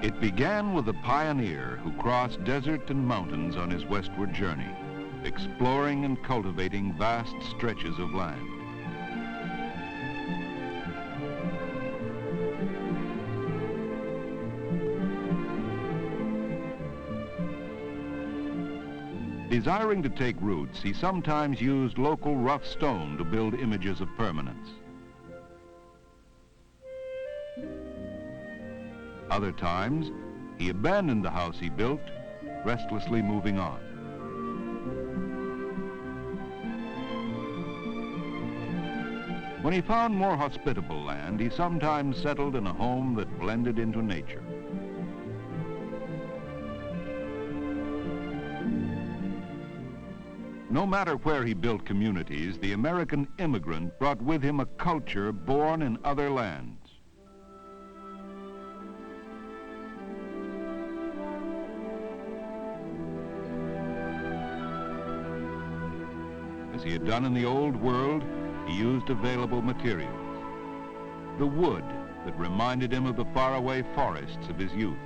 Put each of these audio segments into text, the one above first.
It began with a pioneer who crossed desert and mountains on his westward journey, exploring and cultivating vast stretches of land. Desiring to take roots, he sometimes used local rough stone to build images of permanence. Other times, he abandoned the house he built, restlessly moving on. When he found more hospitable land, he sometimes settled in a home that blended into nature. No matter where he built communities, the American immigrant brought with him a culture born in other lands. As he had done in the old world, he used available materials. The wood that reminded him of the faraway forests of his youth.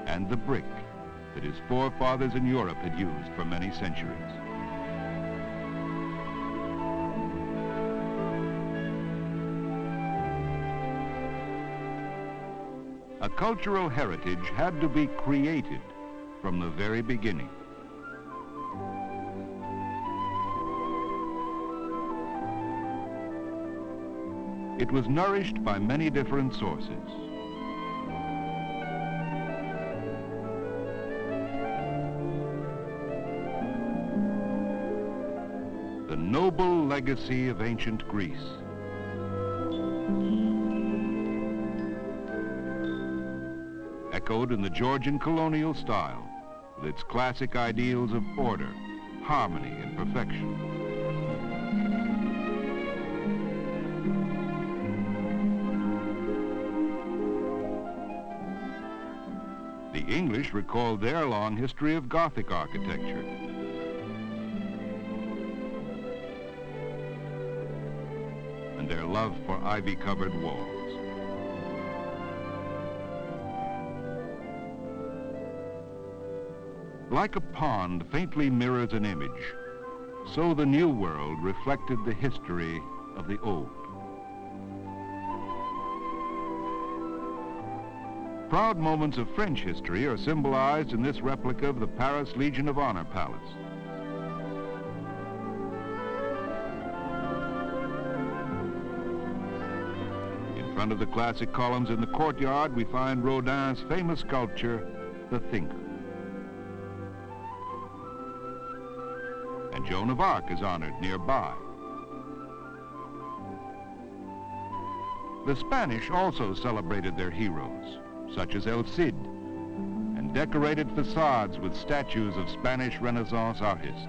And the brick that his forefathers in Europe had used for many centuries. A cultural heritage had to be created from the very beginning. It was nourished by many different sources. The noble legacy of ancient Greece. Echoed in the Georgian colonial style, with its classic ideals of order, harmony, and perfection. The English recalled their long history of Gothic architecture. And their love for ivy-covered walls. Like a pond faintly mirrors an image, so the New World reflected the history of the old. Proud moments of French history are symbolized in this replica of the Paris Legion of Honor Palace. In front of the classic columns in the courtyard, we find Rodin's famous sculpture, The Thinker. And Joan of Arc is honored nearby. The Spanish also celebrated their heroes, such as El Cid, and decorated facades with statues of Spanish Renaissance artists.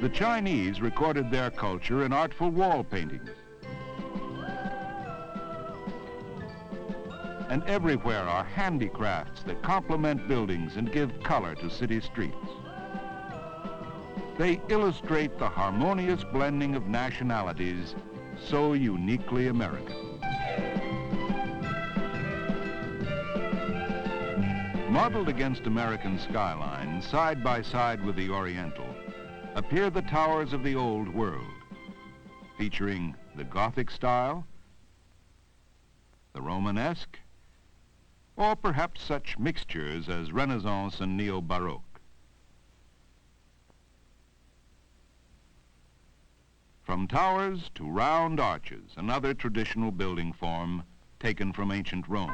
The Chinese recorded their culture in artful wall paintings. And everywhere are handicrafts that complement buildings and give color to city streets. They illustrate the harmonious blending of nationalities so uniquely American. Modeled against American skylines, side by side with the Oriental, appear the towers of the Old World, featuring the Gothic style, the Romanesque, or perhaps such mixtures as Renaissance and Neo-Baroque. From towers to round arches, another traditional building form taken from ancient Rome.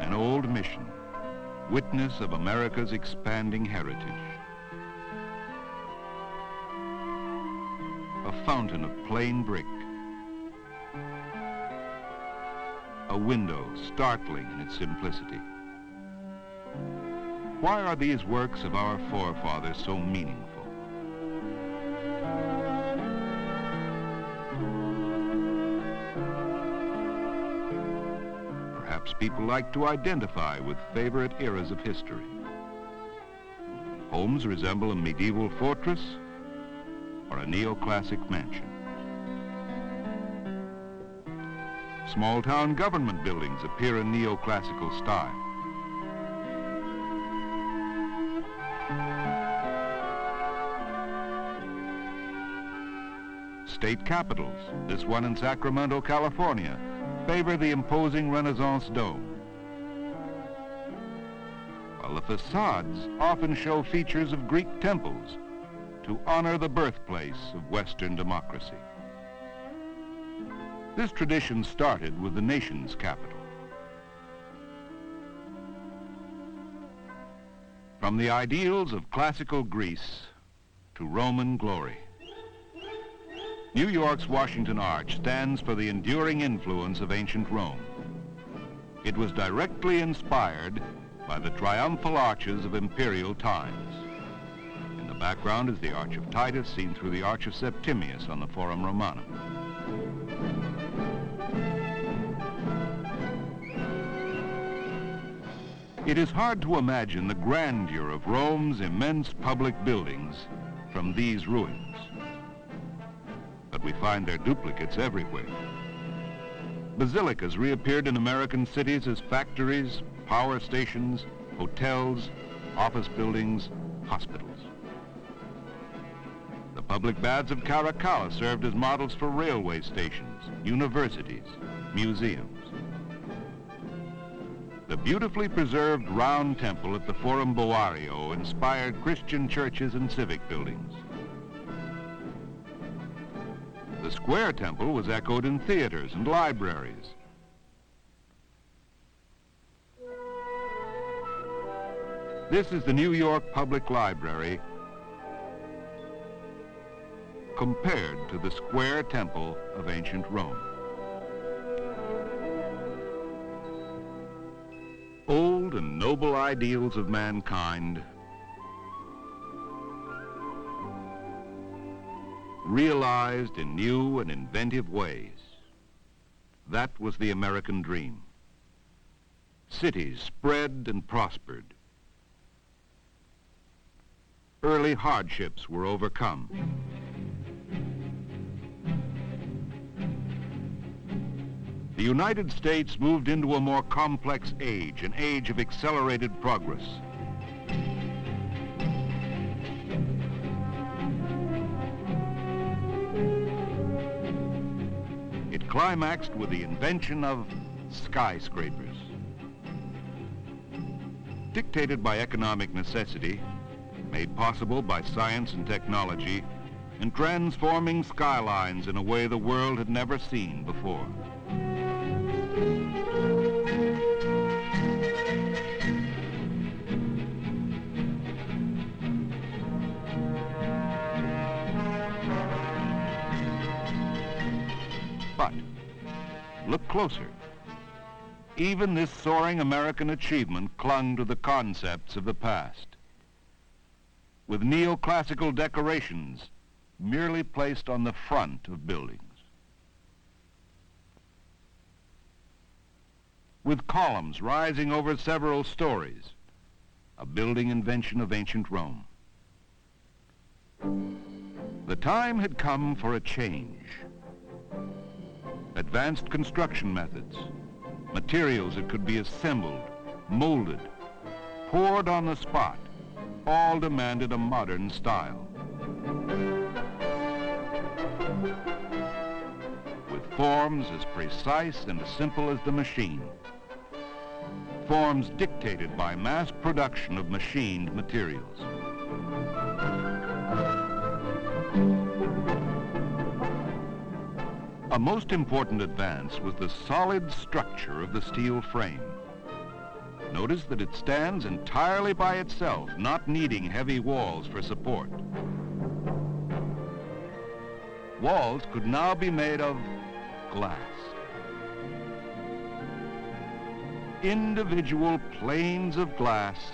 An old mission, witness of America's expanding heritage. A fountain of plain brick. A window startling in its simplicity. Why are these works of our forefathers so meaningful? Perhaps people like to identify with favorite eras of history. Homes resemble a medieval fortress or a neoclassic mansion. Small-town government buildings appear in neoclassical style. State capitals, this one in Sacramento, California, favor the imposing Renaissance dome, while the facades often show features of Greek temples to honor the birthplace of Western democracy. This tradition started with the nation's capital. From the ideals of classical Greece to Roman glory, New York's Washington Arch stands for the enduring influence of ancient Rome. It was directly inspired by the triumphal arches of imperial times. In the background is the Arch of Titus, seen through the Arch of Septimius on the Forum Romanum. It is hard to imagine the grandeur of Rome's immense public buildings from these ruins. But we find their duplicates everywhere. Basilicas reappeared in American cities as factories, power stations, hotels, office buildings, hospitals. The public baths of Caracalla served as models for railway stations, universities, museums. The beautifully preserved round temple at the Forum Boario inspired Christian churches and civic buildings. The square temple was echoed in theaters and libraries. This is the New York Public Library compared to the square temple of ancient Rome. Old and noble ideals of mankind realized in new and inventive ways. That was the American dream. Cities spread and prospered. Early hardships were overcome. The United States moved into a more complex age, an age of accelerated progress. It climaxed with the invention of skyscrapers. Dictated by economic necessity, made possible by science and technology, and transforming skylines in a way the world had never seen before. But look closer. Even this soaring American achievement clung to the concepts of the past, with neoclassical decorations merely placed on the front of buildings, with columns rising over several stories, a building invention of ancient Rome. The time had come for a change. Advanced construction methods, materials that could be assembled, molded, poured on the spot, all demanded a modern style. With forms as precise and as simple as the machine. forms dictated by mass production of machined materials. A most important advance was the solid structure of the steel frame. Notice that it stands entirely by itself, not needing heavy walls for support. Walls could now be made of glass. Individual planes of glass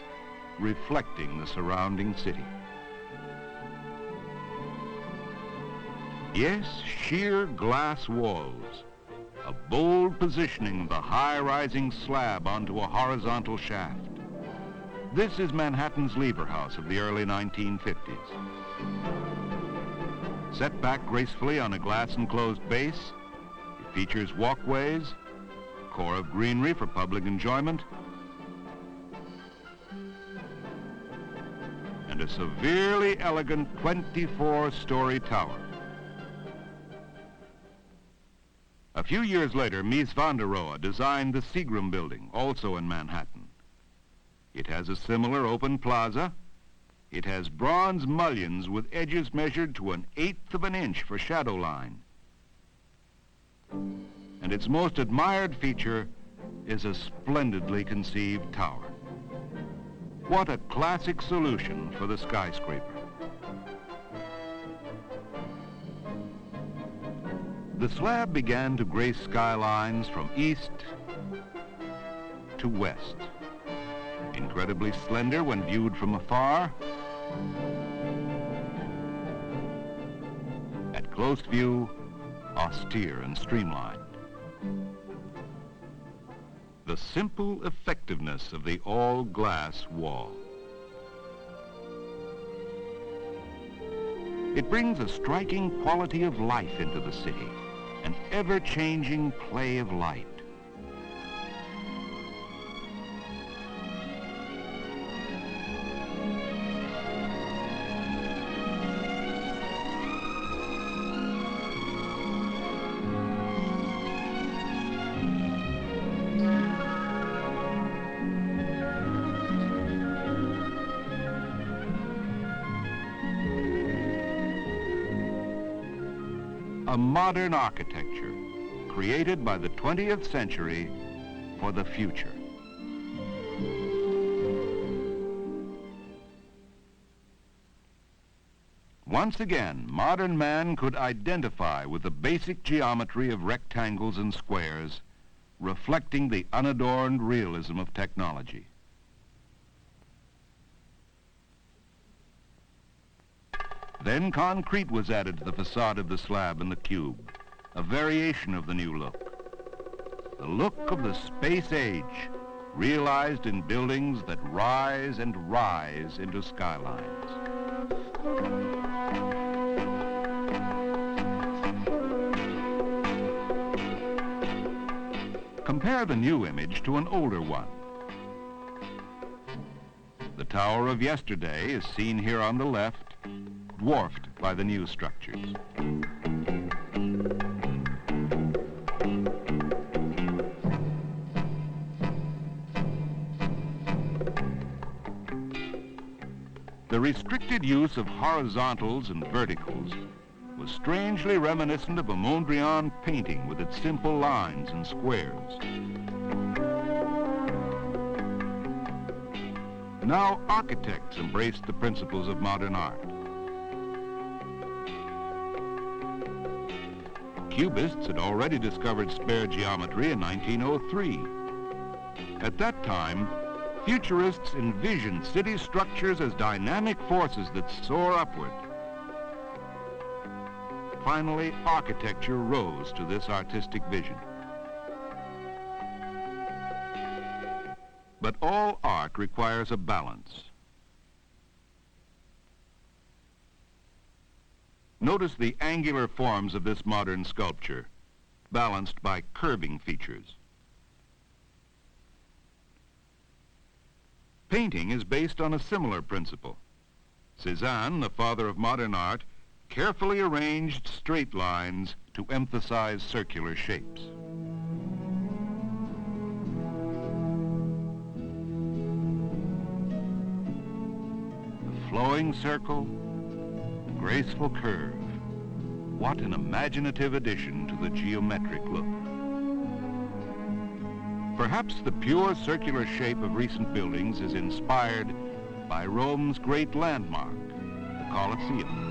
reflecting the surrounding city. Yes, sheer glass walls, a bold positioning of the high-rising slab onto a horizontal shaft. This is Manhattan's Lever House of the early 1950s. Set back gracefully on a glass-enclosed base, it features walkways, a core of greenery for public enjoyment, and a severely elegant 24-story tower. A few years later, Mies van der Rohe designed the Seagram building, also in Manhattan. It has a similar open plaza. It has bronze mullions with edges measured to 1/8 of an inch for shadow line. And its most admired feature is a splendidly conceived tower. What a classic solution for the skyscraper. The slab began to grace skylines from east to west. Incredibly slender when viewed from afar. At close view, austere and streamlined. The simple effectiveness of the all-glass wall. It brings a striking quality of life into the city, an ever-changing play of light. A modern architecture created by the 20th century for the future. Once again, modern man could identify with the basic geometry of rectangles and squares, reflecting the unadorned realism of technology. Then concrete was added to the facade of the slab and the cube, a variation of the new look. The look of the space age, realized in buildings that rise and rise into skylines. Compare the new image to an older one. The tower of yesterday is seen here on the left, dwarfed by the new structures. The restricted use of horizontals and verticals was strangely reminiscent of a Mondrian painting with its simple lines and squares. Now architects embraced the principles of modern art. Cubists had already discovered spare geometry in 1903. At that time, futurists envisioned city structures as dynamic forces that soar upward. Finally, architecture rose to this artistic vision. But all art requires a balance. Notice the angular forms of this modern sculpture, balanced by curving features. Painting is based on a similar principle. Cézanne, the father of modern art, carefully arranged straight lines to emphasize circular shapes. flowing circle, a graceful curve. What an imaginative addition to the geometric look. Perhaps the pure circular shape of recent buildings is inspired by Rome's great landmark, the Colosseum.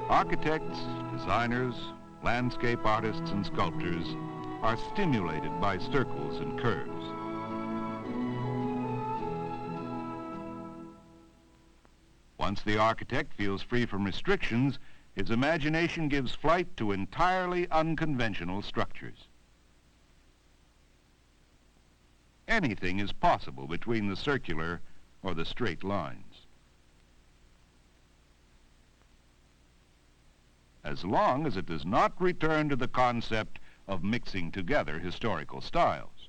Architects, designers, landscape artists, and sculptors are stimulated by circles and curves. Once the architect feels free from restrictions, his imagination gives flight to entirely unconventional structures. Anything is possible between the circular or the straight lines, as long as it does not return to the concept of mixing together historical styles.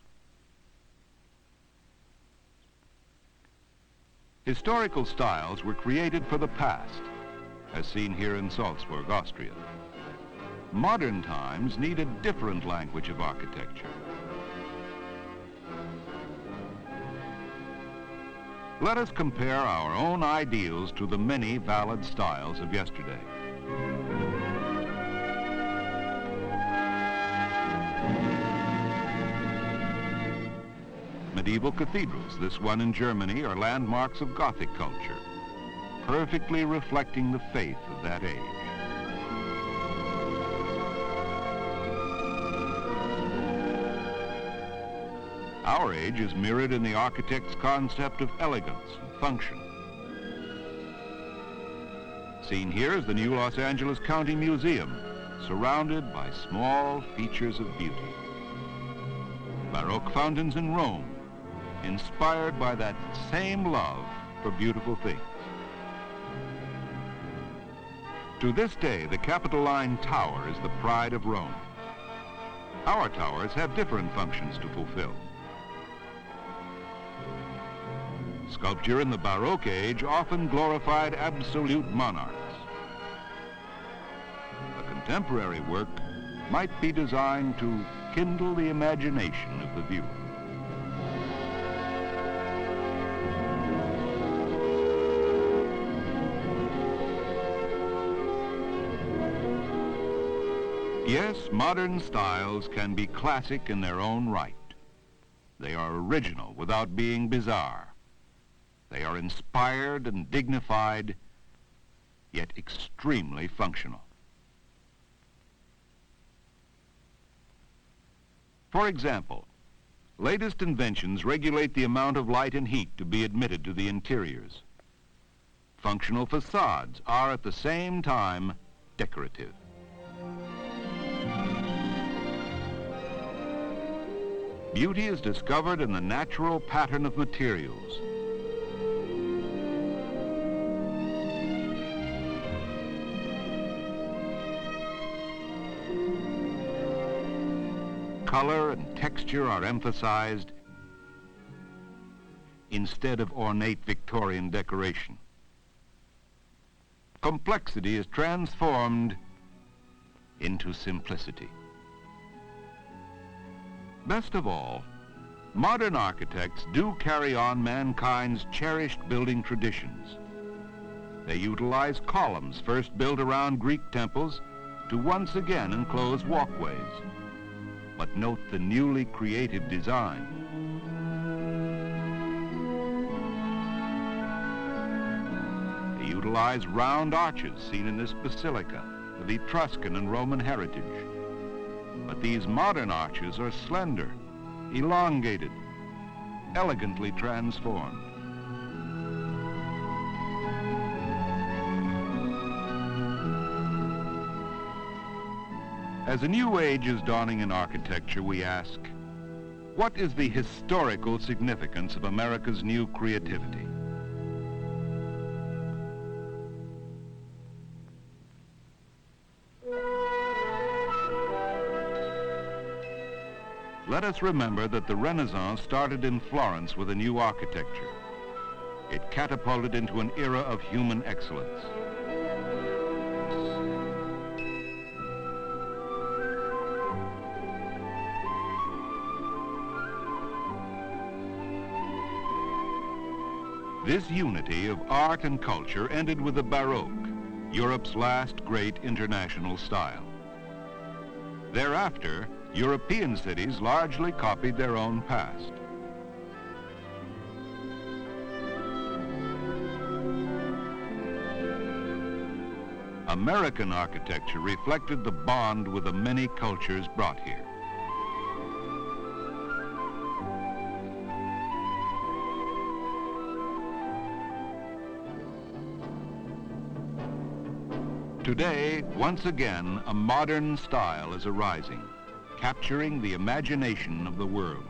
Historical styles were created for the past, as seen here in Salzburg, Austria. Modern times need a different language of architecture. Let us compare our own ideals to the many valid styles of yesterday. Medieval cathedrals, this one in Germany, are landmarks of Gothic culture, perfectly reflecting the faith of that age. Our age is mirrored in the architect's concept of elegance and function. Seen here is the new Los Angeles County Museum, surrounded by small features of beauty. Baroque fountains in Rome, inspired by that same love for beautiful things. To this day, the Capitoline Tower is the pride of Rome. Our towers have different functions to fulfill. Sculpture in the Baroque age often glorified absolute monarchs. A contemporary work might be designed to kindle the imagination of the viewer. Yes, modern styles can be classic in their own right. They are original without being bizarre. They are inspired and dignified, yet extremely functional. For example, latest inventions regulate the amount of light and heat to be admitted to the interiors. Functional facades are at the same time decorative. Beauty is discovered in the natural pattern of materials. Color and texture are emphasized instead of ornate Victorian decoration. Complexity is transformed into simplicity. Best of all, modern architects do carry on mankind's cherished building traditions. They utilize columns first built around Greek temples to once again enclose walkways. But note the newly creative design. They utilize round arches seen in this basilica of Etruscan and Roman heritage. But these modern arches are slender, elongated, elegantly transformed. As a new age is dawning in architecture, we ask, what is the historical significance of America's new creativity? Let us remember that the Renaissance started in Florence with a new architecture. It catapulted into an era of human excellence. This unity of art and culture ended with the Baroque, Europe's last great international style. Thereafter, European cities largely copied their own past. American architecture reflected the bond with the many cultures brought here. Today, once again, a modern style is arising, capturing the imagination of the world.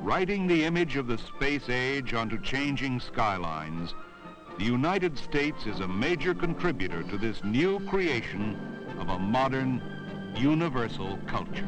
Writing the image of the space age onto changing skylines, the United States is a major contributor to this new creation of a modern, universal culture.